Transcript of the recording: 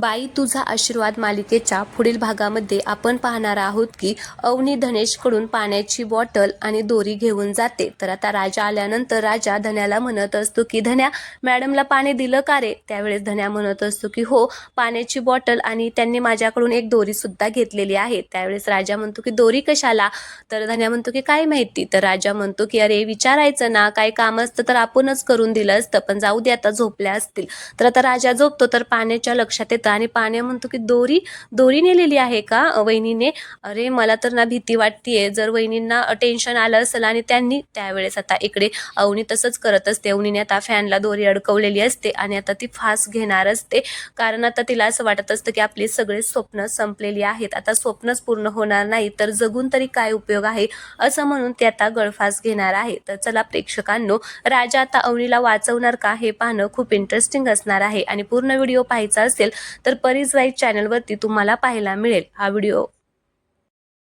बाई तुझा आशीर्वाद मालिकेच्या पुढील भागामध्ये आपण पाहणार आहोत की अवनी धनेशकडून पाण्याची बॉटल आणि दोरी घेऊन जाते. तर आता राजा आल्यानंतर राजा धन्याला म्हणत असतो की धन्या, मॅडमला पाणी दिलं का रे? त्यावेळेस धन्या म्हणत असतो की हो, पाण्याची बॉटल आणि त्यांनी माझ्याकडून एक दोरी सुद्धा घेतलेली आहे. त्यावेळेस राजा म्हणतो की दोरी कशाला? तर धन्या म्हणतो की काय माहिती? तर राजा म्हणतो की अरे विचारायचं ना, काय काम असतं तर आपणच करून दिलं असतं, पण जाऊ दे आता झोपल्या असतील. तर आता राजा झोपतो तर पाण्याच्या लक्षात येतं आणि पाण्या म्हणतो की दोरी दोरी नेलेली आहे का वहिनीने? अरे मला तर ना भीती वाटतेय, जर वहिनींना टेन्शन आलं असेल आणि त्यांनी. त्यावेळेस आता इकडे अवनी तसंच करत असते. अवनीने आता फॅनला दोरी अडकवलेली असते आणि आता ती फास घेणार असते, कारण आता तिला असं वाटत असतं की आपली सगळे स्वप्न संपलेली आहेत, आता स्वप्नच पूर्ण होणार नाही तर जगून तरी काय उपयोग आहे, असं म्हणून ती आता गळफास घेणार आहे. तर चला प्रेक्षकांनो, राजा आता अवनीला वाचवणार का हे पाहणं खूप इंटरेस्टिंग असणार आहे आणि पूर्ण व्हिडिओ पाहायचा असेल तर परीज वाईज चॅनलवरती तुम्हाला पाहायला मिळेल. हा व्हिडिओ